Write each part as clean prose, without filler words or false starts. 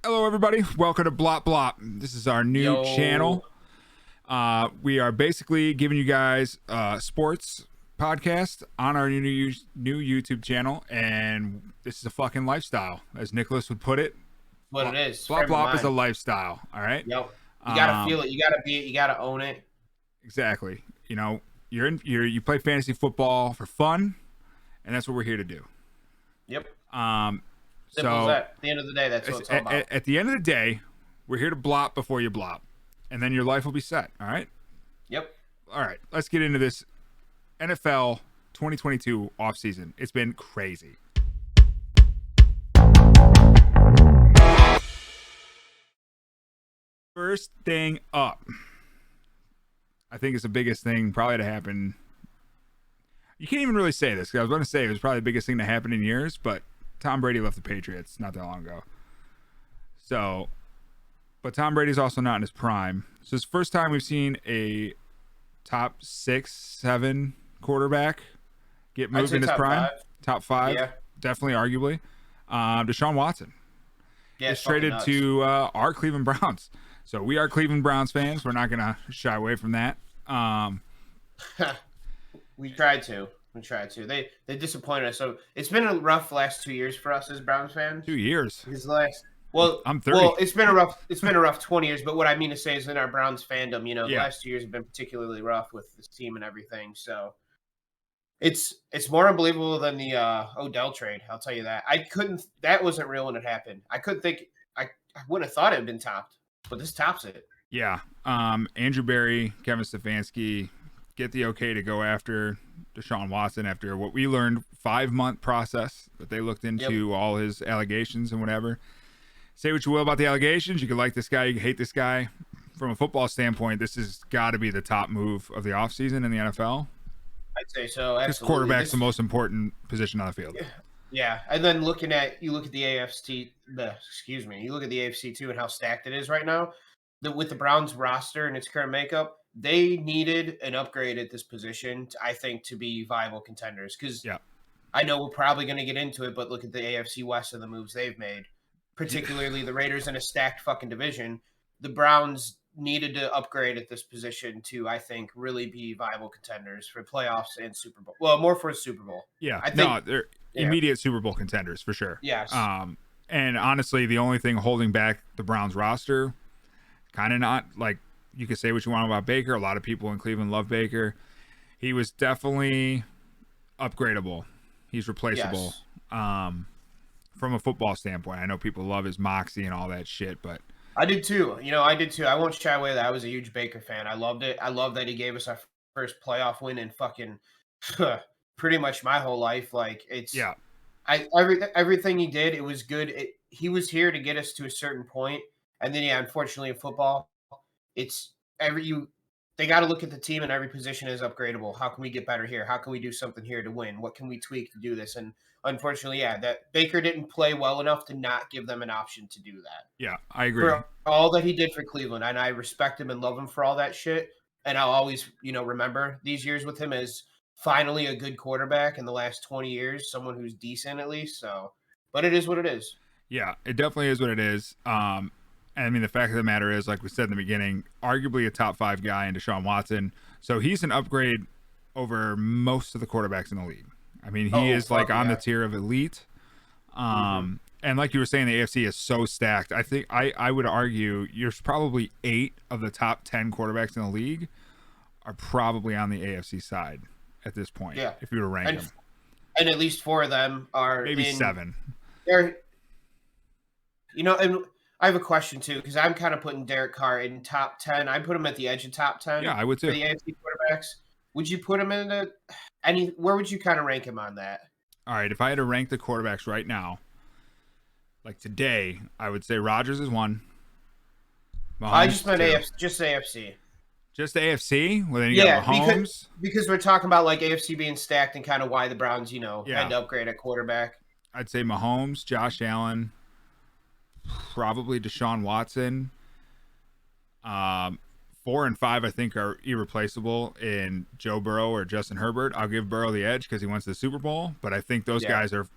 Hello, everybody. Welcome to Blop Blop. This is our new channel. We are basically giving you guys a sports podcast on our new YouTube channel, and this is a fucking lifestyle, as Nicholas would put it. What it is. Blop Blop is a lifestyle. All right. Yep. You gotta feel it. You gotta be it. You gotta own it. Exactly. You know, you play fantasy football for fun, and that's what we're here to do. Yep. So at the end of the day, that's what it's all about. At the end of the day, we're here to blop before you blop, and then your life will be set. All right. Yep. All right. Let's get into this NFL 2022 offseason. It's been crazy. First thing up, I think it's the biggest thing probably to happen. You can't even really say this, because I was going to say it was probably the biggest thing to happen in years, but Tom Brady left the Patriots not that long ago. So, but Tom Brady's also not in his prime. So it's the first time we've seen a top 6, 7 quarterback get moved in his prime. Top 5, yeah. Definitely, arguably. Deshaun Watson is traded to our Cleveland Browns. So we are Cleveland Browns fans. We're not going to shy away from that. We tried to. They disappointed us. So it's been a rough last 2 years for us as Browns fans. 2 years. I'm 30. Well, it's been a rough 20 years. But what I mean to say is, in our Browns fandom, the last 2 years have been particularly rough with this team and everything. So it's more unbelievable than the Odell trade. I'll tell you that. That wasn't real when it happened. I couldn't think. I wouldn't have thought it had been topped, but this tops it. Yeah. Andrew Berry, Kevin Stefanski get the okay to go after Deshaun Watson after what we learned 5-month process that they looked into all his allegations and whatever. Say what you will about the allegations. You could like this guy, you could hate this guy. From a football standpoint, this has got to be the top move of the offseason in the NFL. I'd say so. This quarterback's the most important position on the field. Yeah, and then you look at the AFC. You look at the AFC too, and how stacked it is right now. With the Browns roster and its current makeup, they needed an upgrade at this position, I think, to be viable contenders. Because I know we're probably going to get into it, but look at the AFC West and the moves they've made, particularly the Raiders in a stacked fucking division. The Browns needed to upgrade at this position to, I think, really be viable contenders for playoffs and Super Bowl. Well, more for a Super Bowl. Yeah, I think, they're immediate Super Bowl contenders for sure. Yes. And honestly, the only thing holding back the Browns roster, kind of not like, you could say what you want about Baker. A lot of people in Cleveland love Baker. He was definitely upgradable. He's replaceable. Yes. From a football standpoint, I know people love his moxie and all that shit, but I did too. I won't shy away that I was a huge Baker fan. I loved it. I love that he gave us our first playoff win in fucking pretty much my whole life. Like everything he did, it was good. He was here to get us to a certain point, and then unfortunately in football, it's they got to look at the team and every position is upgradable. How can we get better here? How can we do something here to win? What can we tweak to do this? And unfortunately, that Baker didn't play well enough to not give them an option to do that. Yeah, I agree. For all that he did for Cleveland, and I respect him and love him for all that shit. And I'll always, remember these years with him as finally a good quarterback in the last 20 years, someone who's decent at least. So, but it is what it is. Yeah, it definitely is what it is. I mean, the fact of the matter is, like we said in the beginning, arguably a top 5 guy in Deshaun Watson. So he's an upgrade over most of the quarterbacks in the league. I mean, he is on the tier of elite. And like you were saying, the AFC is so stacked. I think I would argue there's probably 8 of the top 10 quarterbacks in the league are probably on the AFC side at this point. Yeah. If you were to rank them. And at least 4 of them are maybe 7. And I have a question too, because I'm kind of putting Derek Carr in top 10. I put him at the edge of top 10. Yeah, I would too. For the AFC quarterbacks. Would you put him in where would you kind of rank him on that? All right, if I had to rank the quarterbacks right now, like today, I would say Rodgers is 1. Mahomes I just meant AFC, just AFC. Just AFC? Well, then you got Mahomes. Because we're talking about like AFC being stacked and kind of why the Browns, had to upgrade at quarterback. I'd say Mahomes, Josh Allen, probably Deshaun Watson. 4 and 5, I think, are irreplaceable in Joe Burrow or Justin Herbert. I'll give Burrow the edge because he went to the Super Bowl, but I think those guys are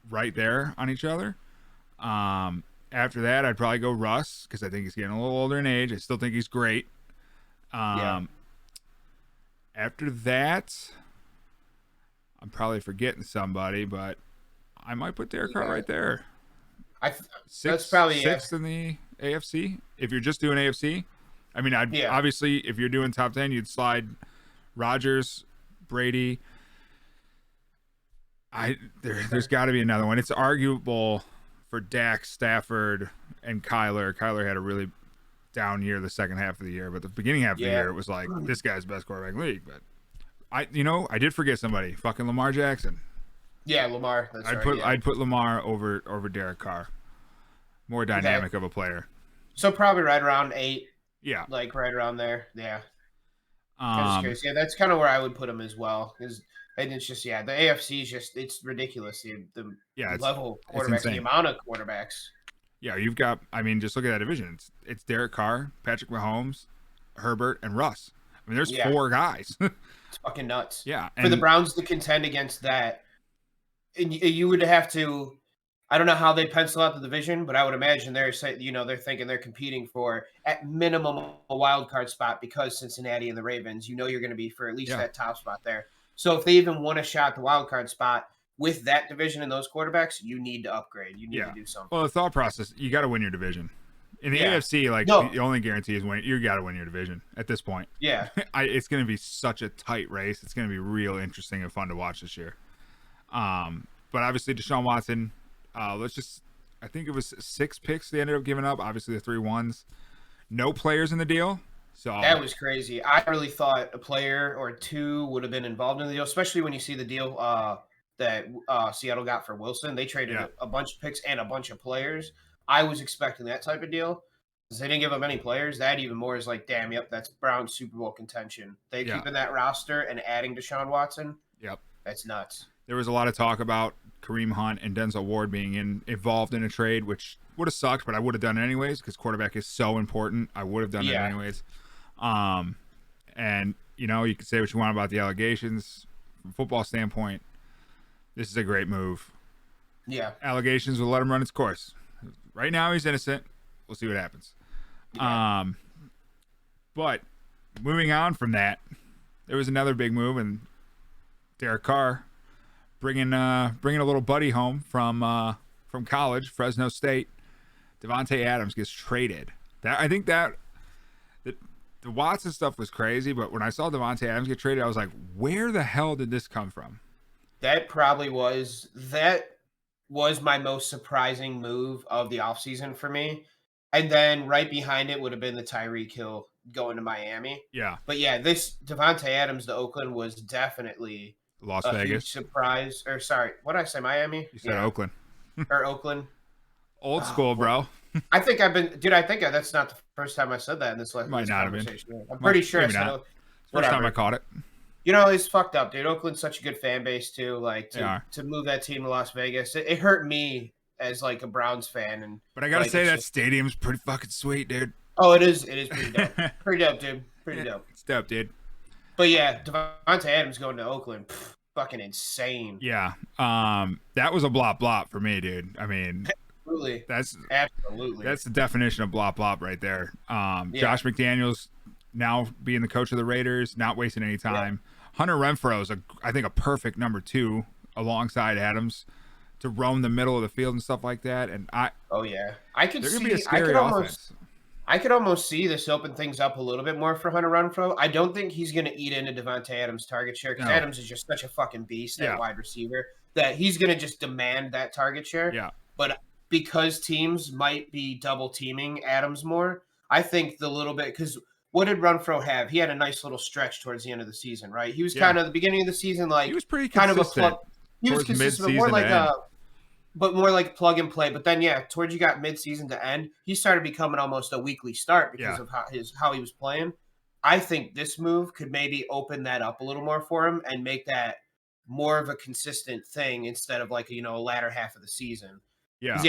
right there on each other. after that, I'd probably go Russ because I think he's getting a little older in age. I still think he's great. Yeah. After that, I'm probably forgetting somebody, but I might put Derek Carr right there. That's probably sixth in the AFC. If you're just doing AFC, I mean, obviously if you're doing top 10, you'd slide Rodgers, Brady. There's got to be another one. It's arguable for Dak, Stafford, and Kyler. Kyler had a really down year the second half of the year, but the beginning half of the year it was like this guy's best quarterback in the league. But I did forget somebody. Fucking Lamar Jackson. Yeah, Lamar. That's I'd put Lamar over Derek Carr. More dynamic of a player. So probably right around 8. Yeah, like right around there. Yeah. Just curious. Yeah, that's kind of where I would put him as well. And it's just the AFC is just it's ridiculous. The level of quarterbacks, the amount of quarterbacks. Yeah, you've got. I mean, just look at that division. It's Derek Carr, Patrick Mahomes, Herbert, and Russ. I mean, there's 4 guys. It's fucking nuts. Yeah, for the Browns to contend against that, and you would have to. I don't know how they pencil out the division, but I would imagine they're thinking they're competing for at minimum a wild card spot because Cincinnati and the Ravens. You're going to be for at least that top spot there. So if they even want a shot at the wild card spot with that division and those quarterbacks, you need to upgrade. You need to do something. Well, the thought process, you got to win your division. In the AFC, the only guarantee is you got to win your division at this point. Yeah, it's going to be such a tight race. It's going to be real interesting and fun to watch this year. But obviously, Deshaun Watson. I think it was 6 picks they ended up giving up. Obviously, the 3 ones. No players in the deal. So that was crazy. I really thought a player or 2 would have been involved in the deal, especially when you see the deal that Seattle got for Wilson. They traded a bunch of picks and a bunch of players. I was expecting that type of deal. Because they didn't give up any players. That even more is like, damn, that's Browns Super Bowl contention. They keeping that roster and adding Deshaun Watson. Yep. That's nuts. There was a lot of talk about Kareem Hunt and Denzel Ward being involved in a trade, which would have sucked, but I would have done it anyways because quarterback is so important. I would have done it anyways. And you can say what you want about the allegations. From a football standpoint, this is a great move. Yeah. Allegations will let him run its course. Right now he's innocent. We'll see what happens. Yeah. But moving on from that, there was another big move, and Derek Carr bringing a little buddy home from college, Fresno State. Devonta Adams gets traded. I think the Watson stuff was crazy, but when I saw Devonta Adams get traded, I was like, where the hell did this come from? That was my most surprising move of the offseason for me. And then right behind it would have been the Tyreek Hill going to Miami. Yeah. But this Devonta Adams to Oakland was definitely Las Vegas huge surprise. Or sorry, what did I say? Miami? You said Oakland. Or Oakland. Old school, bro. I think that's not the first time I said that in this Might not have been. I'm pretty sure I said it. First time I caught it. It's fucked up, dude. Oakland's such a good fan base too. Like to move that team to Las Vegas, it hurt me as like a Browns fan. But I gotta say that stadium's pretty fucking sweet, dude. Oh, it is. It is pretty dope. Pretty dope, dude. Pretty dope. It's dope, dude. But yeah, Devonta Adams going to Oakland, fucking insane. Yeah. That was a blop blop for me, dude. I mean, absolutely. That's the definition of blop blop right there. Josh McDaniels now being the coach of the Raiders, not wasting any time. Yeah. Hunter Renfrow is I think a perfect number 2 alongside Adams to roam the middle of the field and stuff like that. And I could they're see gonna be a scary offense. I could almost see this open things up a little bit more for Hunter Renfrow. I don't think he's going to eat into Devonta Adams' target share because Adams is just such a fucking beast at wide receiver that he's going to just demand that target share. Yeah. But because teams might be double teaming Adams more, I think the little bit because what did Renfrow have? He had a nice little stretch towards the end of the season, right? He was kind of the beginning of the season, like he was pretty consistent. Kind of a plug. He was consistent, but more like plug and play. But then, towards you got midseason to end, he started becoming almost a weekly start because of how he was playing. I think this move could maybe open that up a little more for him and make that more of a consistent thing instead of like a latter half of the season. Yeah.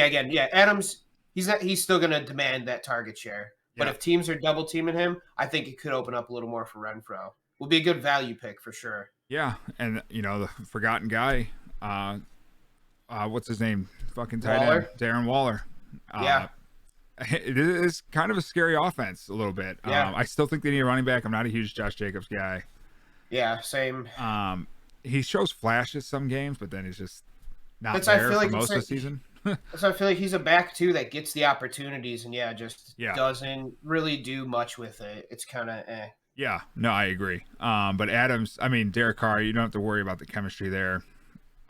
Adams, he's still going to demand that target share. But if teams are double teaming him, I think it could open up a little more for Renfrow. Will be a good value pick for sure. Yeah, and the forgotten guy, what's his name? Fucking tight end, Darren Waller. it is kind of a scary offense a little bit. Yeah. I still think they need a running back. I'm not a huge Josh Jacobs guy. Yeah, same. He shows flashes some games, but then he's just not That's I there feel for like most of the season. that's I feel like he's a back too that gets the opportunities and just Yeah. doesn't really do much with it. It's kind of Yeah, no, I agree. But Adams, I mean, Derek Carr, you don't have to worry about the chemistry there.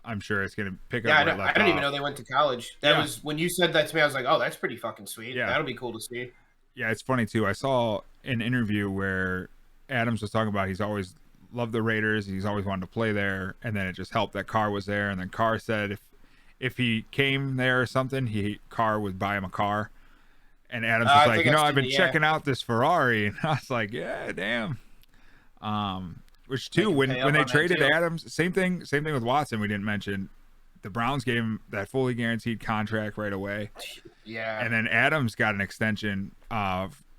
I'm sure it's going to pick up Yeah, where it I left didn't even off. know they went to college. That Yeah. was when you said that to me. I was like, oh, that's pretty fucking sweet. Yeah. That'll be cool to see. Yeah, it's funny too. I saw an interview where Adams was talking about he's always loved the Raiders. He's always wanted to play there, and then it just helped that Carr was there. And then Carr said if he came there or something, Carr would buy him a car. And Adams was like, I've been checking out this Ferrari, and I was like, yeah, damn. Which too, when they traded Adams, same thing with Watson. We didn't mention the Browns gave him that fully guaranteed contract right away. Yeah, and then Adams got an extension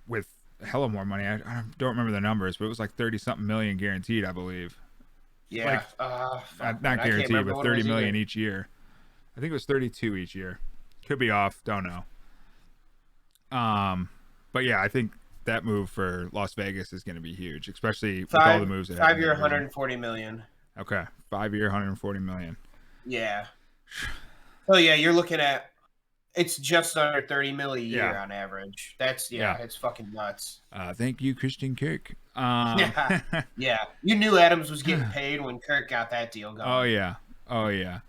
with hella more money. I don't remember the numbers, but it was like 30-something million guaranteed, I believe. Yeah, like, not guaranteed, but 30 million each year. I think it was 32 each year. Could be off, don't know. But yeah, I think that move for Las Vegas is going to be huge, especially with all the moves that happened. 5-year, 140 million. Okay, 5-year, 140 million. Yeah. So yeah, you're looking at it's just under 30 million a year on average. That's it's fucking nuts. Thank you, Christian Kirk. Yeah. You knew Adams was getting paid when Kirk got that deal going. Oh yeah.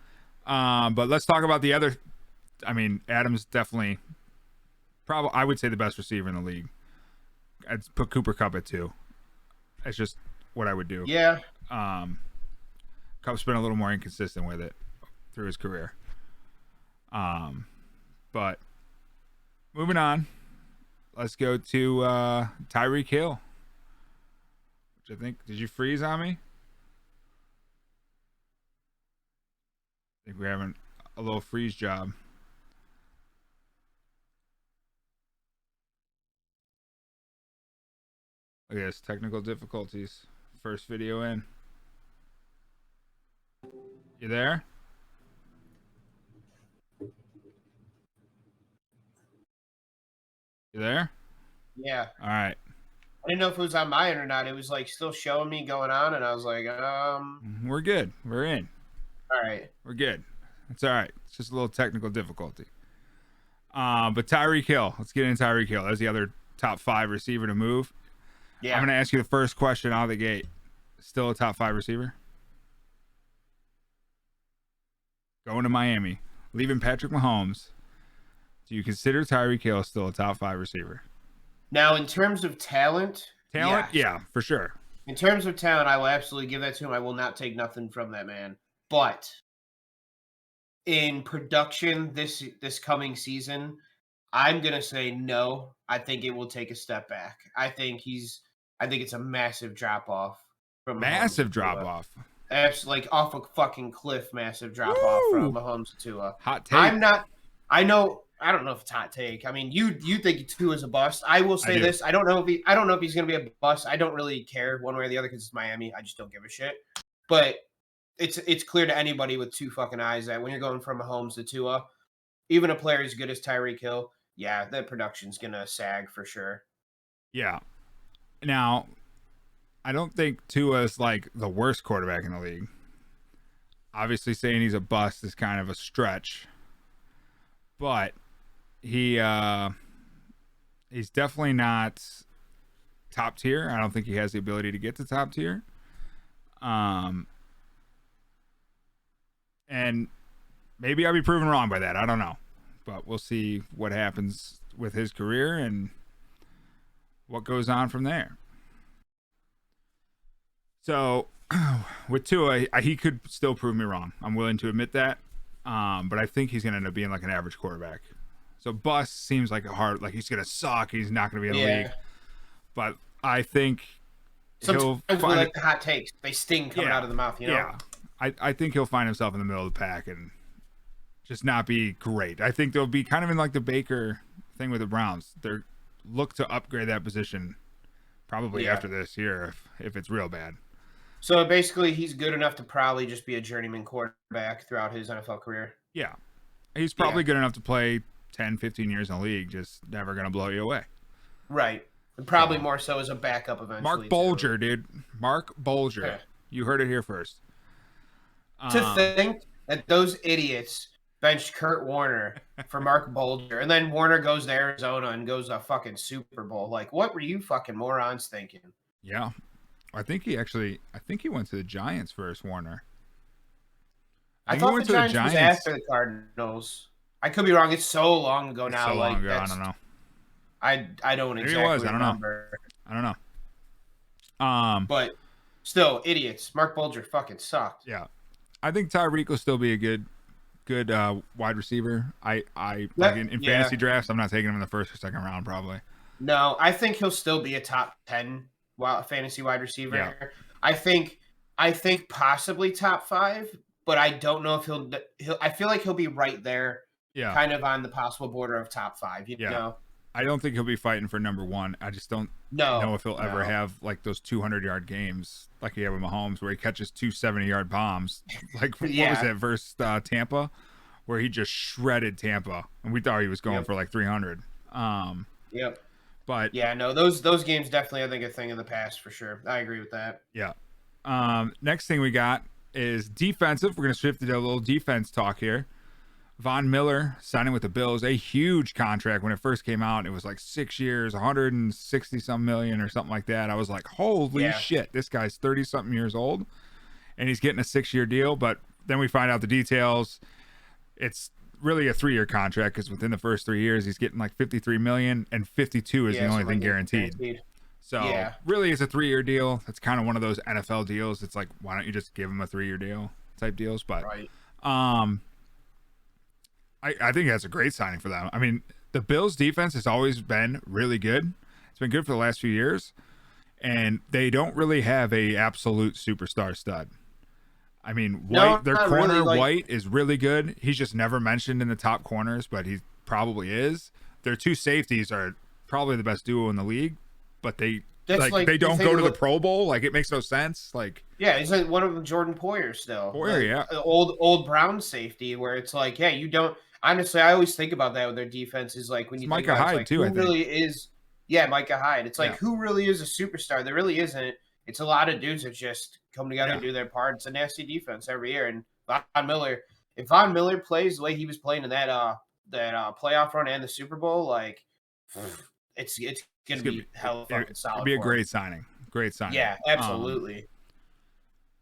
But let's talk about the other. I mean, Adams definitely, probably I would say the best receiver in the league. I'd put Cooper Kupp at 2. That's just what I would do. Yeah. Kupp's been a little more inconsistent with it through his career. But moving on, let's go to Tyreek Hill. Which I think, did you freeze on me? I think we're having a little freeze job. Look at this, technical difficulties. First video in. You there? You there? Yeah. All right. I didn't know if it was on my end or not. It was like still showing me going on, and I was like, We're good. We're in. All right. We're good. It's all right. It's just a little technical difficulty. But Tyreek Hill. Let's get into Tyreek Hill. That's the other top 5 receiver to move. Yeah. I'm going to ask you the first question out of the gate. Still a top 5 receiver? Going to Miami. Leaving Patrick Mahomes. Do you consider Tyreek Hill still a top 5 receiver? Now, in terms of talent, yes. Yeah, for sure. In terms of talent, I will absolutely give that to him. I will not take nothing from that man. But in production this coming season, I'm gonna say no. I think it will take a step back. I think it's a massive drop off from massive drop off. Absolutely, like off a fucking cliff, massive drop off from Mahomes to Tua. Hot take. I don't know if it's hot take. I mean, you think Tua is a bust. I will say this. I don't know if he's going to be a bust. I don't really care one way or the other because it's Miami. I just don't give a shit. But it's clear to anybody with 2 fucking eyes that when you're going from Mahomes to Tua, even a player as good as Tyreek Hill, yeah, that production's going to sag for sure. Yeah. Now, I don't think Tua is like the worst quarterback in the league. Obviously, saying he's a bust is kind of a stretch. But he's definitely not top tier. I don't think he has the ability to get to top tier. And maybe I'll be proven wrong by that. I don't know. But we'll see what happens with his career and what goes on from there. So with Tua, he could still prove me wrong. I'm willing to admit that. But I think he's going to end up being like an average quarterback. So bust seems like like he's going to suck. He's not going to be in the league. But I think sometimes we like the hot takes. They sting coming out of the mouth, you know? Yeah. I think he'll find himself in the middle of the pack and just not be great. I think they'll be kind of in like the Baker thing with the Browns. They're look to upgrade that position probably after this year if it's real bad. So basically, he's good enough to probably just be a journeyman quarterback throughout his NFL career. Yeah. He's probably good enough to play 10, 15 years in the league, just never going to blow you away. Right. And probably more so as a backup eventually. Mark Bulger, dude. Mark Bulger. Yeah. You heard it here first. To think that those idiots benched Kurt Warner for Mark Bulger, and then Warner goes to Arizona and goes to a fucking Super Bowl. Like, what were you fucking morons thinking? Yeah. I think he went to the Giants first, Warner. I thought the Giants was after the Cardinals. I could be wrong. It's so long ago now. So long ago, I don't know. I don't exactly remember. I don't know. But still, idiots. Mark Bulger fucking sucked. Yeah. I think Tyreek will still be a good wide receiver. I like in fantasy drafts, I'm not taking him in the first or second round probably. No, I think he'll still be a top 10 fantasy wide receiver. Yeah. I think possibly top 5, but I don't know if he'll I feel like he'll be right there. Yeah. Kind of on the possible border of top 5, you know. I don't think he'll be fighting for number 1. I just don't know if he'll ever have like those 200-yard games like he had with Mahomes where he catches 2 70-yard bombs. Like what was that versus Tampa where he just shredded Tampa and we thought he was going for like 300. Yep. But yeah, no, those games definitely I think a thing of the past for sure. I agree with that. Yeah. Next thing we got is defensive. We're going to shift to a little defense talk here. Von Miller signing with the Bills, a huge contract. When it first came out, it was like 6 years, 160-some million or something like that. I was like, holy shit, this guy's 30-something years old, and he's getting a 6-year deal. But then we find out the details. It's really a 3-year contract because within the first 3 years, he's getting like $53 million, and 52 is the only thing guaranteed. So really, it's a 3-year deal. That's kind of one of those NFL deals. It's like, why don't you just give him a 3-year deal type deals? But I think that's a great signing for them. I mean, the Bills' defense has always been really good. It's been good for the last few years, and they don't really have a absolute superstar stud. I mean, White, their corner really, White is really good. He's just never mentioned in the top corners, but he probably is. Their 2 safeties are probably the best duo in the league, but they don't go to the Pro Bowl. Like, it makes no sense. Like, yeah, he's like one of them, Jordan Poyer still. Old Brown safety, where it's like, yeah, you don't. Honestly, I always think about that with their defense. Is like when you think about it, who really is? Yeah, Micah Hyde. It's like who really is a superstar? There really isn't. It's a lot of dudes that just come together and do their part. It's a nasty defense every year. And Von Miller, if Von Miller plays the way he was playing in that playoff run and the Super Bowl, like it's gonna be hell fucking solid. It'd be a great signing. Great signing. Yeah, absolutely.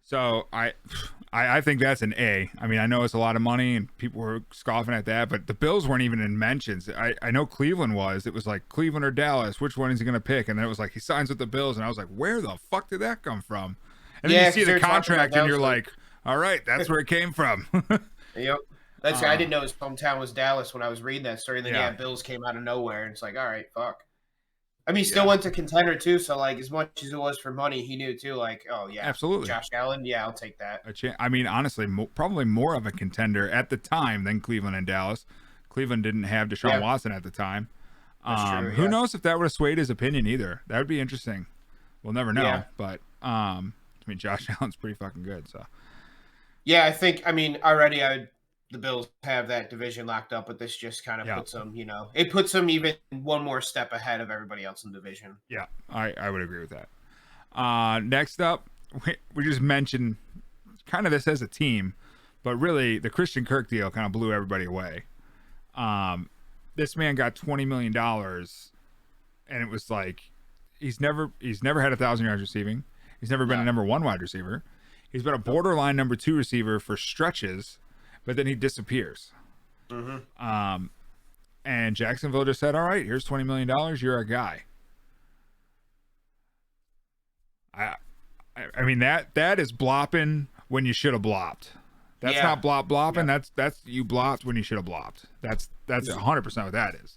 So I think that's an A. I mean, I know it's a lot of money and people were scoffing at that, but the Bills weren't even in mentions. I know Cleveland was. It was like Cleveland or Dallas. Which one is he going to pick? And then it was like he signs with the Bills, and I was like, where the fuck did that come from? And then you see the contract, and you're like, all right, that's where it came from. Yep. That's I didn't know his hometown was Dallas when I was reading that story. And then Bills came out of nowhere, and it's like, all right, fuck. I mean, he still went to contender too. So, like, as much as it was for money, he knew too. Like, oh yeah, absolutely, Josh Allen. Yeah, I'll take that. I mean, honestly, probably more of a contender at the time than Cleveland and Dallas. Cleveland didn't have Deshaun Watson at the time. That's true, who knows if that would have swayed his opinion either? That would be interesting. We'll never know. Yeah. But I mean, Josh Allen's pretty fucking good. So. Yeah, I think. I mean, already the Bills have that division locked up, but this just kind of puts them, it puts them even one more step ahead of everybody else in the division. Yeah, I would agree with that. Next up, we just mentioned kind of this as a team, but really the Christian Kirk deal kind of blew everybody away. This man got $20 million, and it was like he's never had 1,000 yards receiving. He's never been a number 1 wide receiver. He's been a borderline number 2 receiver for stretches. But then he disappears. Mm-hmm. And Jacksonville just said, all right, here's $20 million. You're our guy. I mean, that is blopping when you should have blopped. That's not blopping. Yeah. That's you blopped when you should have blopped. That's 100% what that is.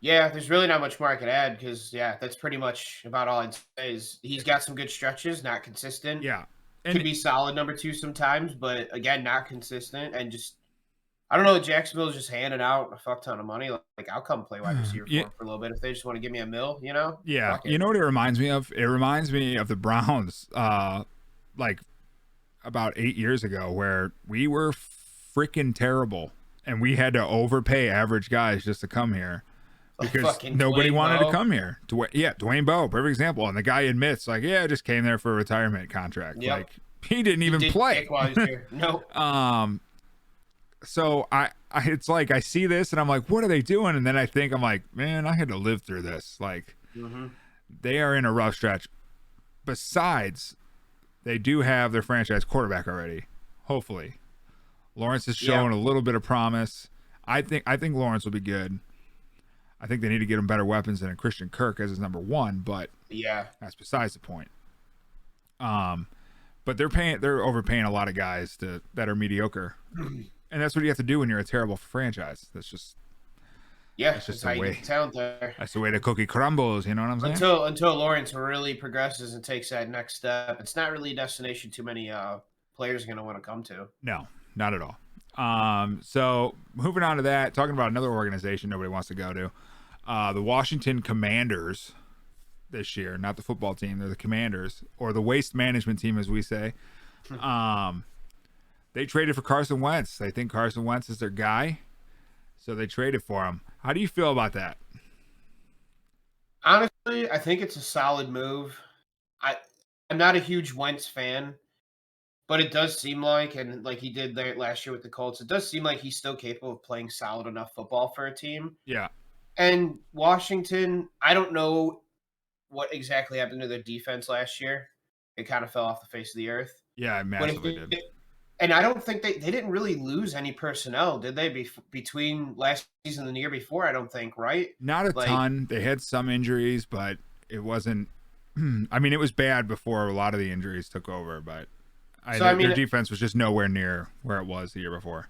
Yeah, there's really not much more I could add because, that's pretty much about all I'd say is he's got some good stretches, not consistent. Yeah. And could be solid number 2 sometimes, but again, not consistent. And just, I don't know, Jacksonville's just handing out a fuck ton of money. Like I'll come play wide receiver for a little bit if they just want to give me a $1 million, Yeah. You know what it reminds me of? It reminds me of the Browns, like about 8 years ago, where we were freaking terrible. and we had to overpay average guys just to come here because Fucking nobody Dwayne wanted to Bowe. come here. Dwayne Bowe, perfect example. And the guy admits, like, yeah, I just came there for a retirement contract. Yep. Like, he didn't even play. While he's here. No. So it's like I see this and I'm like, what are they doing? And then I think, I'm like, man, I had to live through this. Like, they are in a rough stretch. Besides, they do have their franchise quarterback already. Hopefully, Lawrence has shown a little bit of promise. I think Lawrence will be good. I think they need to get him better weapons than a Christian Kirk as his number one, but that's besides the point. But they're overpaying a lot of guys that are mediocre, and that's what you have to do when you're a terrible franchise. That's just that's how you get the talent there. That's the way the cookie crumbles. You know what I'm saying? Until Lawrence really progresses and takes that next step, it's not really a destination too many players are going to want to come to. No, not at all. So moving on to that, talking about another organization nobody wants to go to, the Washington Commanders this year, not the football team, they're the Commanders, or the waste management team, as we say. They traded for Carson Wentz. They think Carson Wentz is their guy, so they traded for him. How do you feel about that? Honestly, I think it's a solid move. I'm not a huge Wentz fan, but it does seem like, and like he did there last year with the Colts, it does seem like he's still capable of playing solid enough football for a team. Yeah. And Washington, I don't know what exactly happened to their defense last year. It kind of fell off the face of the earth. Yeah, it massively did. And I don't think they didn't really lose any personnel, did they? Between last season and the year before, I don't think, right? Not a ton. They had some injuries, but it wasn't. I mean, it was bad before a lot of the injuries took over, but their defense was just nowhere near where it was the year before.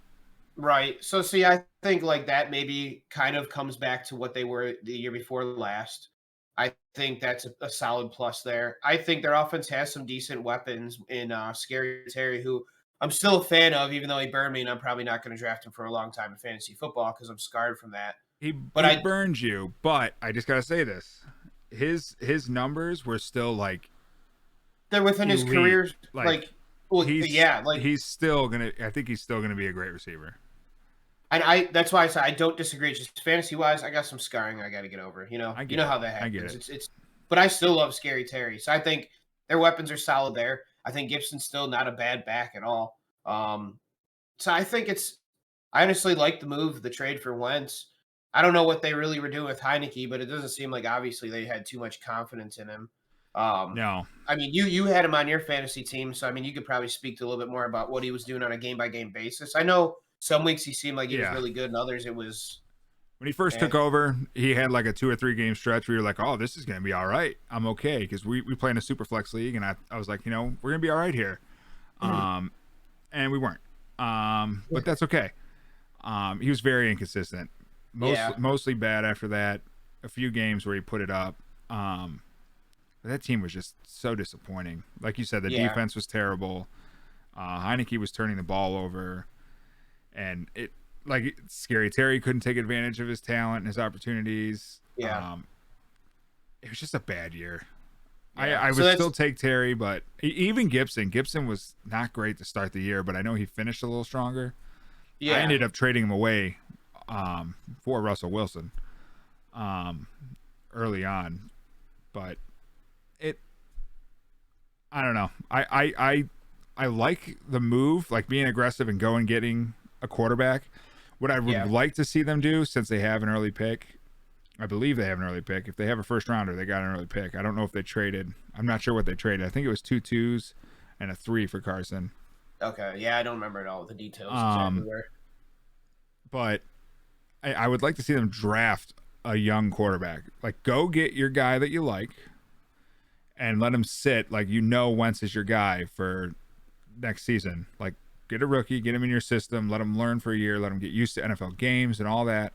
Right. So, see, I think like that maybe kind of comes back to what they were the year before last. I think that's a solid plus there. I think their offense has some decent weapons in Scary Terry, who I'm still a fan of, even though he burned me, and I'm probably not going to draft him for a long time in fantasy football because I'm scarred from that. He burned you, but I just got to say this. His numbers were still like they're within elite. His career. He's still going to – I think he's still going to be a great receiver. And that's why I said I don't disagree. Just fantasy-wise, I got some scarring I got to get over. You know how that happens. I get it. But I still love Scary Terry. So I think their weapons are solid there. I think Gibson's still not a bad back at all. So I think I honestly like the move, the trade for Wentz. I don't know what they really were doing with Heineke, but it doesn't seem like obviously they had too much confidence in him. No. I mean, you had him on your fantasy team, so I mean, you could probably speak to a little bit more about what he was doing on a game-by-game basis. I know some weeks he seemed like he was really good, and others it was. When he first took over, he had like a 2 or 3 game stretch where you're like, oh, this is going to be all right. I'm okay, because we play in a super flex league, and I was like, we're going to be all right here. And we weren't. But that's okay. He was very inconsistent. Mostly bad after that. A few games where he put it up. But that team was just so disappointing. Like you said, the defense was terrible. Heineke was turning the ball over. And Scary Terry couldn't take advantage of his talent and his opportunities. Yeah. It was just a bad year. Yeah. I would still take Terry, but even Gibson was not great to start the year, but I know he finished a little stronger. Yeah. I ended up trading him away for Russell Wilson early on, but I don't know. I like the move, like being aggressive and going getting a quarterback. What I would like to see them do, since they have an early pick, I believe they have an early pick. If they have a first rounder, they got an early pick. I don't know if they traded. I'm not sure what they traded. I think it was 2 2s and a 3 for Carson. Okay. Yeah, I don't remember at all the details exactly where. But I would like to see them draft a young quarterback. Like, go get your guy that you like and let him sit. Like, Wentz is your guy for next season. Like, get a rookie, get him in your system, let him learn for a year, let him get used to NFL games and all that.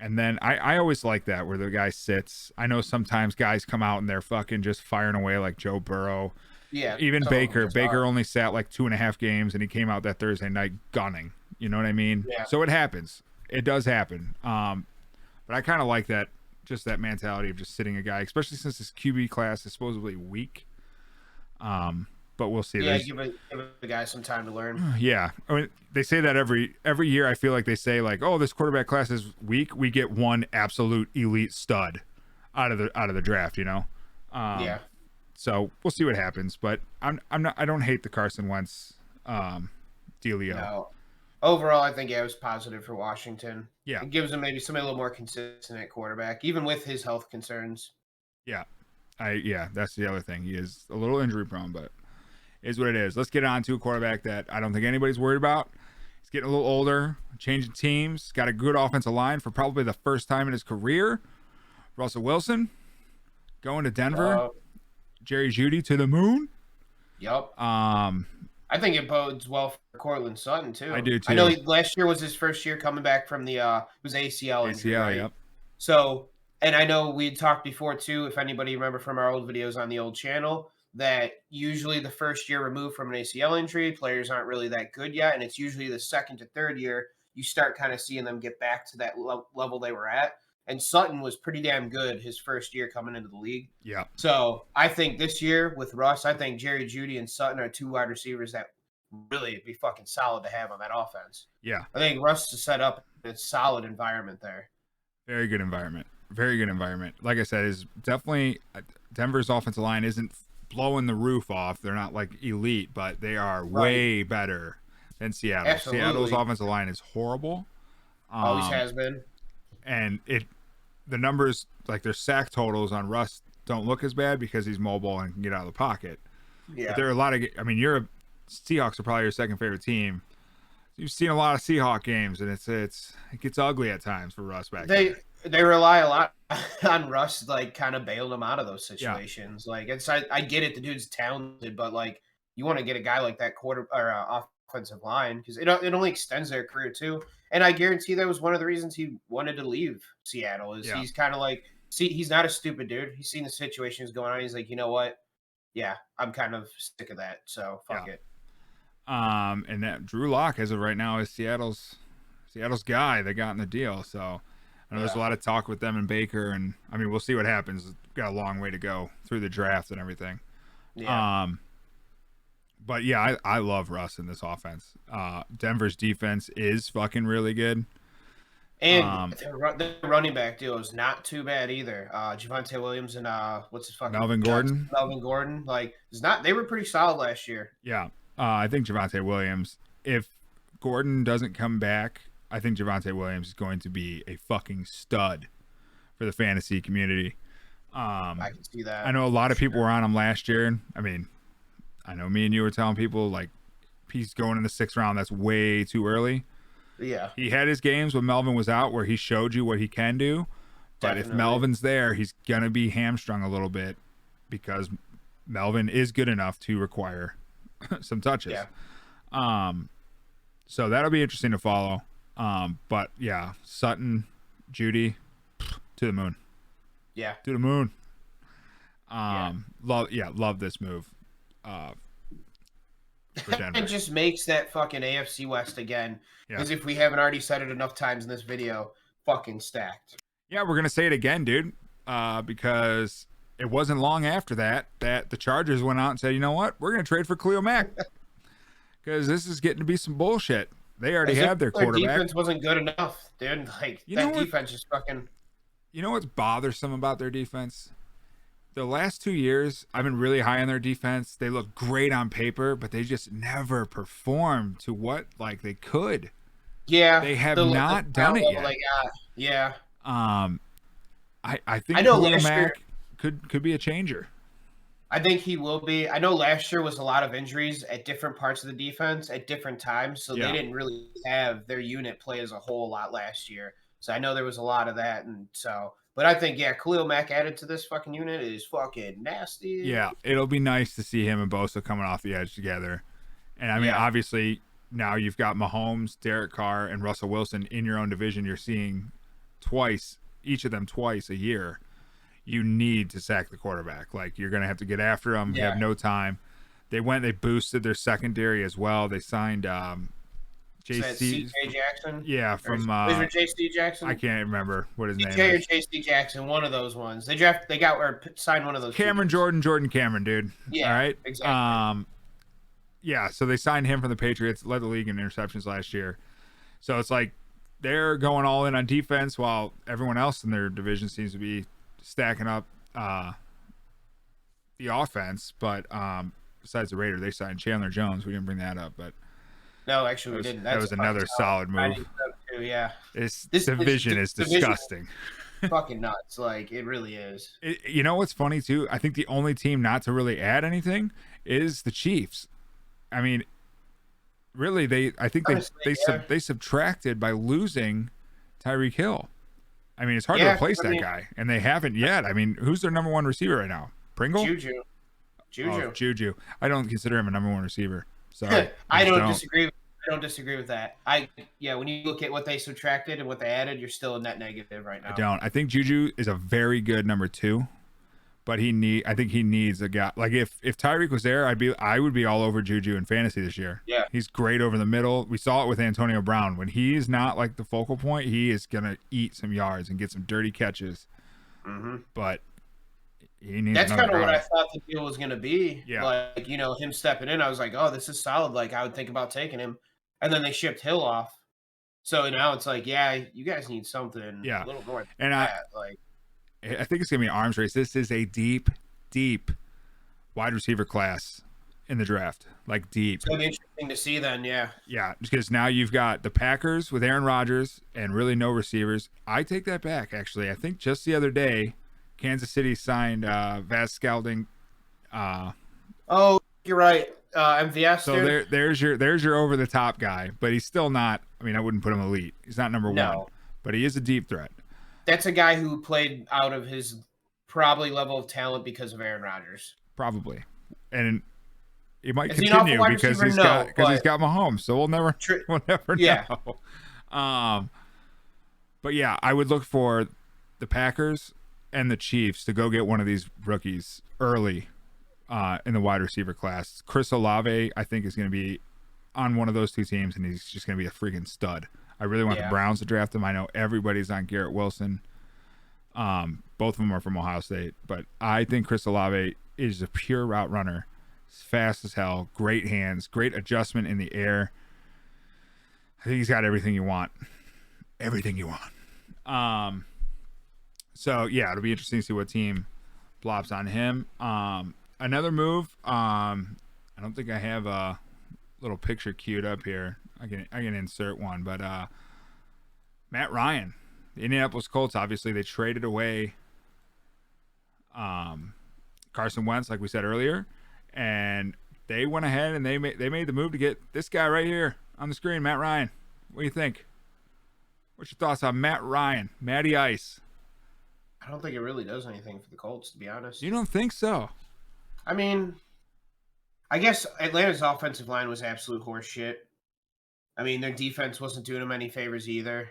And then I always like that where the guy sits. I know sometimes guys come out and they're fucking just firing away like Joe Burrow. Yeah. Even Baker only sat like 2.5 games and he came out that Thursday night gunning. You know what I mean? Yeah. So it happens. It does happen. But I kind of like that, just that mentality of just sitting a guy, especially since this QB class is supposedly weak. but we'll see. Yeah, give a guy some time to learn. Yeah, I mean, they say that every year. I feel like they say like, oh, this quarterback class is weak. We get one absolute elite stud out of the draft. Yeah. So we'll see what happens. But I don't hate the Carson Wentz dealio. No. Overall, I think it was positive for Washington. Yeah. It gives him maybe somebody a little more consistent at quarterback, even with his health concerns. Yeah. That's the other thing. He is a little injury prone, but is what it is. Let's get on to a quarterback that I don't think anybody's worried about. He's getting a little older, changing teams, got a good offensive line for probably the first time in his career. Russell Wilson going to Denver. Jerry Jeudy to the moon. Yep. I think it bodes well for Cortland Sutton too. I do too. I know last year was his first year coming back from the it was ACL injury. ACL, right? yep. So, and I know we had talked before too, if anybody remember from our old videos on the old channel, that usually the first year removed from an ACL injury, players aren't really that good yet, and it's usually the second to third year you start kind of seeing them get back to that level they were at. And Sutton was pretty damn good his first year coming into the league. Yeah. So I think this year with Russ, I think Jerry Jeudy and Sutton are two wide receivers that really be fucking solid to have on that offense. Yeah. I think Russ is set up in a solid environment there. Very good environment. Very good environment. Like I said, is definitely Denver's offensive line isn't blowing the roof off. They're not like elite, but they are way better than Seattle. Absolutely. Seattle's offensive line is horrible. Always has been. And the numbers, like their sack totals on Russ, don't look as bad because he's mobile and can get out of the pocket. Yeah. But there are a lot of. I mean, Seahawks are probably your second favorite team. You've seen a lot of Seahawk games, and it gets ugly at times for Russ back there. They rely a lot on Russ, like kind of bailing them out of those situations. Yeah. Like I get it, the dude's talented, but like you want to get a guy like that offensive line because it only extends their career too. And I guarantee that was one of the reasons he wanted to leave Seattle. He's kind of like, he's not a stupid dude. He's seen the situations going on. He's like, you know what? Yeah, I'm kind of sick of that. So fuck it. And that Drew Lock, as of right now, is Seattle's guy that got in the deal. So I know there's a lot of talk with them and Baker, and I mean we'll see what happens. We've got a long way to go through the draft and everything. Yeah. But yeah, I love Russ in this offense. Denver's defense is fucking really good. And the running back deal is not too bad either. Devonta Williams and what's his fucking Melvin Gordon. Melvin Gordon, like it's not. They were pretty solid last year. Yeah, I think Devonta Williams. If Gordon doesn't come back, I think Devonta Williams is going to be a fucking stud for the fantasy community. I can see that. I know a lot of people were on him last year. I mean, I know me and you were telling people like he's going in the 6th round. That's way too early. Yeah. He had his games when Melvin was out where he showed you what he can do. But if Melvin's there, he's going to be hamstrung a little bit because Melvin is good enough to require some touches. Yeah. So that'll be interesting to follow. But yeah, Sutton, Jeudy, to the moon. Yeah. To the moon. Love this move. For Denver. It just makes that fucking AFC West again. Because if we haven't already said it enough times in this video, fucking stacked. Yeah, we're gonna say it again, dude. Because it wasn't long after that the Chargers went out and said, you know what, we're gonna trade for Khalil Mack. Because this is getting to be some bullshit. They already have their quarterback. Their defense wasn't good enough, dude. Like that defense is fucking. You know what's bothersome about their defense? The last 2 years, I've been really high on their defense. They look great on paper, but they just never perform to what like they could. Yeah, they have not done it yet. Yeah. I think Khalil Mack could be a changer. I think he will be. I know last year was a lot of injuries at different parts of the defense at different times, so they didn't really have their unit play as a whole a lot last year. So I know there was a lot of that, and so. But I think, Khalil Mack added to this fucking unit is fucking nasty. Yeah, it'll be nice to see him and Bosa coming off the edge together. And, I mean, obviously, now you've got Mahomes, Derek Carr, and Russell Wilson in your own division. You're seeing each of them twice a year. You need to sack the quarterback. Like, you're going to have to get after them. You have no time. They boosted their secondary as well. They signed C.J. Jackson? Yeah, from J.C. Jackson? I can't remember what his name is. C.J. or J.C. Jackson, one of those ones. They signed one of those. Jordan Cameron, dude. Yeah, all right. Exactly. Yeah, so they signed him from the Patriots, led the league in interceptions last year. So it's like they're going all in on defense while everyone else in their division seems to be stacking up the offense. But besides the Raiders, they signed Chandler Jones. We didn't bring that up, but No, actually, we didn't. that was another solid move. Too, yeah. This division is disgusting. Fucking nuts. Like, it really is. You know what's funny, too? I think the only team not to really add anything is the Chiefs. I mean, really, they subtracted by losing Tyreek Hill. I mean, it's hard to replace that guy, and they haven't yet. I mean, who's their number one receiver right now? Pringle? Juju. Oh, Juju. I don't consider him a number one receiver. Sorry. I don't disagree with that. When you look at what they subtracted and what they added, you're still a net negative right now. I don't. I think Juju is a very good number 2, but I think he needs a guy. Like if Tyreek was there, I would be all over Juju in fantasy this year. Yeah. He's great over the middle. We saw it with Antonio Brown. When he's not like the focal point, he is gonna eat some yards and get some dirty catches. Mm-hmm. But he needs. That's kind of what I thought the deal was gonna be. Yeah. Like, him stepping in, I was like, oh, this is solid. Like, I would think about taking him. And then they shipped Hill off. So now it's like, yeah, you guys need something a little more than that. I think it's going to be an arms race. This is a deep, deep wide receiver class in the draft. Like, deep. It's going to be interesting to see then, yeah. Yeah, because now you've got the Packers with Aaron Rodgers and really no receivers. I take that back, actually. I think just the other day, Kansas City signed Vaz Scalding. Oh, you're right. MVS. So there's your over the top guy, but he's still not. I mean, I wouldn't put him elite. He's not number one, but he is a deep threat. That's a guy who played out of his probably level of talent because of Aaron Rodgers. Probably, and it might continue because he's got Mahomes. So we'll never know. But yeah, I would look for the Packers and the Chiefs to go get one of these rookies early. In the wide receiver class. Chris Olave, I think, is going to be on one of those two teams, and he's just going to be a freaking stud. I really want the Browns to draft him. I know everybody's on Garrett Wilson. Both of them are from Ohio State, but I think Chris Olave is a pure route runner. He's fast as hell, great hands, great adjustment in the air. I think he's got everything you want. Everything you want. So, yeah, it'll be interesting to see what team blops on him. Another move, I don't think I have a little picture queued up here. I can insert one, but Matt Ryan, the Indianapolis Colts, obviously they traded away Carson Wentz, like we said earlier, and they went ahead and they made the move to get this guy right here on the screen, Matt Ryan. What do you think? What's your thoughts on Matt Ryan, Matty Ice? I don't think it really does anything for the Colts, to be honest. You don't think so? I mean, I guess Atlanta's offensive line was absolute horse shit. I mean, their defense wasn't doing them any favors either.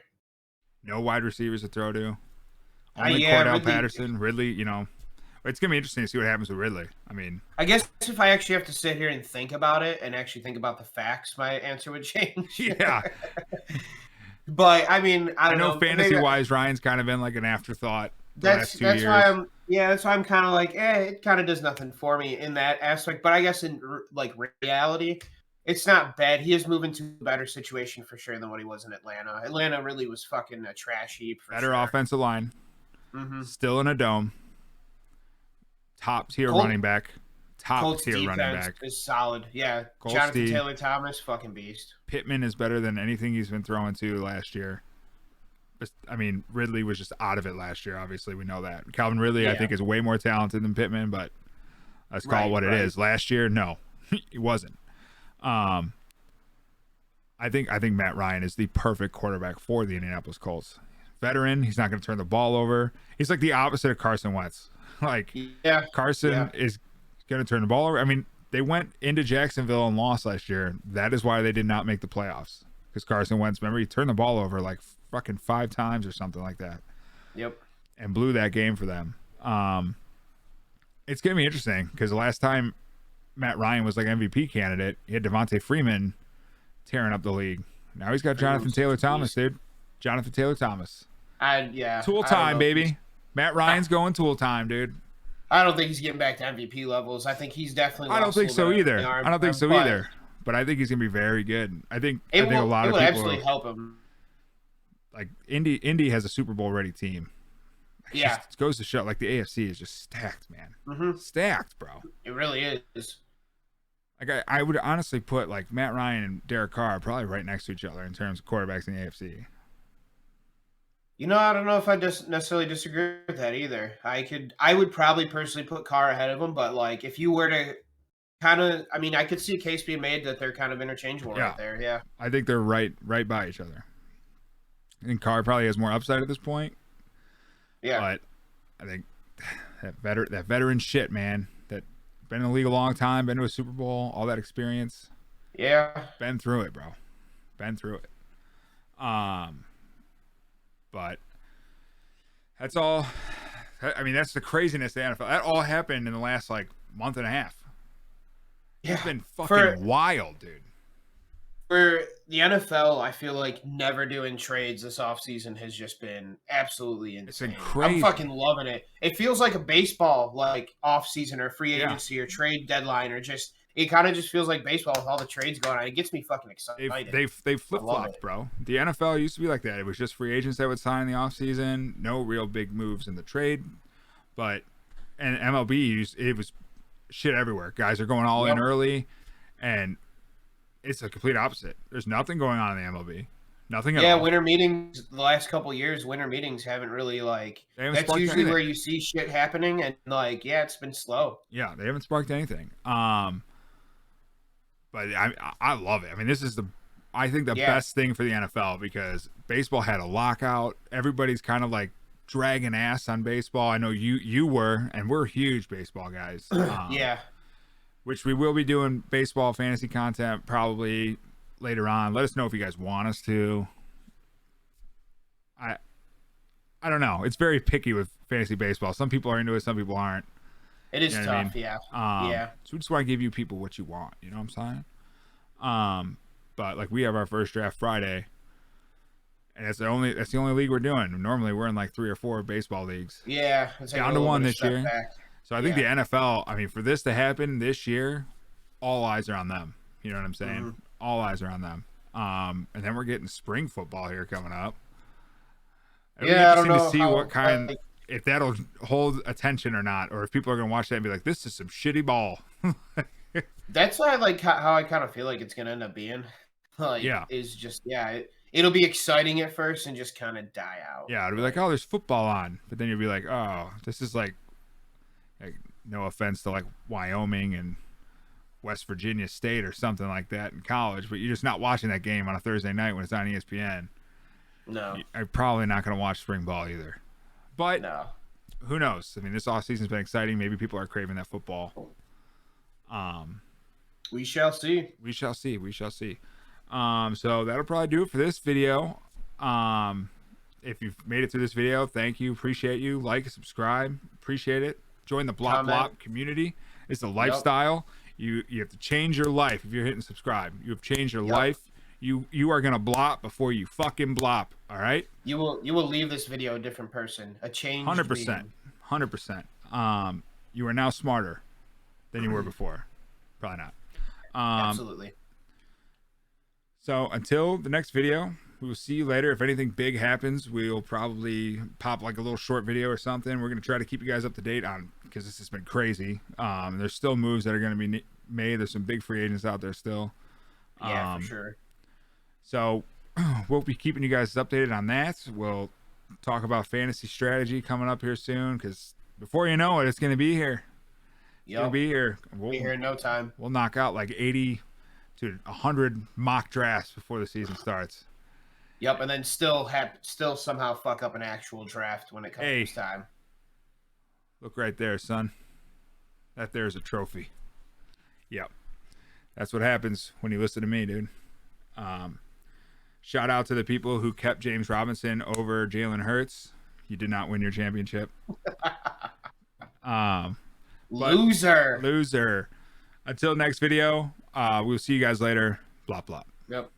No wide receivers to throw to. Only Cordell Patterson. Ridley, it's going to be interesting to see what happens with Ridley. I mean, I guess if I actually have to sit here and think about it and actually think about the facts, my answer would change. Yeah. But, I mean, I don't know. Fantasy-wise, Ryan's kind of been like an afterthought. That's why I'm kind of like, it kind of does nothing for me in that aspect. But I guess in like reality, it's not bad. He is moving to a better situation for sure than what he was in Atlanta. Atlanta really was fucking a trash heap. Better offensive line. Mm-hmm. Still in a dome. Top tier running back. Colts defense is solid. Yeah. Jonathan Taylor Thomas, fucking beast. Pittman is better than anything he's been throwing to last year. I mean, Ridley was just out of it last year. Obviously, we know that. Calvin Ridley, I think, is way more talented than Pittman, but let's call it what it is. Last year, no, he wasn't. I think Matt Ryan is the perfect quarterback for the Indianapolis Colts. Veteran, he's not going to turn the ball over. He's like the opposite of Carson Wentz. Carson is going to turn the ball over. I mean, they went into Jacksonville and lost last year. That is why they did not make the playoffs. Because Carson Wentz, remember, he turned the ball over like fucking 5 times or something like that. Yep. And blew that game for them. It's going to be interesting because the last time Matt Ryan was like MVP candidate, he had Devonta Freeman tearing up the league. Now he's got Jonathan Taylor Thomas, dude. Jonathan Taylor Thomas. Tool time, baby. Matt Ryan's going tool time, dude. I don't think he's getting back to MVP levels. I think he's definitely. I don't think so either. but I think he's gonna be very good. I think It a lot it of would people absolutely help him. like Indy has a Super Bowl ready team. It Yeah. just goes to show like the AFC is just stacked, man. Mm-hmm. Stacked, bro. It really is. Like I would honestly put like Matt Ryan and Derek Carr probably right next to each other in terms of quarterbacks in the AFC. I don't know if I just necessarily disagree with that either. I would probably personally put Carr ahead of him, but like if you were to I could see a case being made that they're kind of interchangeable right there. Yeah. I think they're right by each other. I think Carr probably has more upside at this point. Yeah. But I think that veteran shit, man, that been in the league a long time, been to a Super Bowl, all that experience. Yeah. Been through it, bro. Been through it. But that's all. I mean, that's the craziness of the NFL. That all happened in the last like month and a half. Yeah. It's been fucking wild, dude. For the NFL, I feel like never doing trades this offseason has just been absolutely insane. It's been crazy. I'm fucking loving it. It feels like a baseball like offseason or free agency or trade deadline or just it kind of just feels like baseball with all the trades going on. It gets me fucking excited. They flip-flopped, bro. The NFL used to be like that. It was just free agents that would sign in the offseason, no real big moves in the trade. But and MLB it was shit everywhere. Guys are going all in early, and it's a complete opposite. There's nothing going on in the MLB. Nothing at all. Yeah, winter meetings, the last couple of years, winter meetings haven't really that's usually where you see shit happening, and it's been slow. Yeah, they haven't sparked anything. But I love it. I mean, this is I think the best thing for the NFL because baseball had a lockout. Everybody's kind of like dragging ass on baseball. I know you were, and we're huge baseball guys. Yeah. Which we will be doing baseball fantasy content probably later on. Let us know if you guys want us to. I don't know. It's very picky with fantasy baseball. Some people are into it, some people aren't. It is tough, yeah. So we just want to give you people what you want. You know what I'm saying? But like we have our first draft Friday, and that's the only league we're doing. Normally we're in like 3 or 4 baseball leagues. Yeah, it's down to 1 this year. Back. So I think the NFL. I mean, for this to happen this year, all eyes are on them. You know what I'm saying? Mm-hmm. All eyes are on them. And then we're getting spring football here coming up. It'll be interesting to see what kind. If that'll hold attention or not, or if people are going to watch that and be like, this is some shitty ball. That's why I like how I kind of feel like it's going to end up being. Is just, it'll be exciting at first and just kind of die out. Yeah, it'll be like, oh, there's football on. But then you'll be like, oh, this is like no offense to like Wyoming and West Virginia State or something like that in college, but you're just not watching that game on a Thursday night when it's on ESPN. No. You're probably not going to watch spring ball either. But no. Who knows? I mean, this offseason's been exciting. Maybe people are craving that football. We shall see. We shall see. So that'll probably do it for this video. If you've made it through this video, thank you. Appreciate you. Like, subscribe. Appreciate it. Join the Blop Blop community. It's a lifestyle. You have to change your life if you're hitting subscribe. You have changed your life. You are gonna blop before you fucking blop. All right. You will leave this video a different person. A changed 100%. You are now smarter than you were before. Probably not. Absolutely. So until the next video, we will see you later. If anything big happens, we'll probably pop like a little short video or something. We're gonna try to keep you guys up to date on because this has been crazy. There's still moves that are gonna be made. There's some big free agents out there still. Yeah, for sure. So we'll be keeping you guys updated on that. We'll talk about fantasy strategy coming up here soon because before you know it, it's going to be here. It'll be here. We'll be here in no time. We'll knock out like 80 to 100 mock drafts before the season starts. Yep, and then still somehow fuck up an actual draft when it comes time. Look right there, son. That there's a trophy. Yep. That's what happens when you listen to me, dude. Shout out to the people who kept James Robinson over Jalen Hurts. You did not win your championship. Loser. Until next video, we'll see you guys later. Blop, blop. Yep.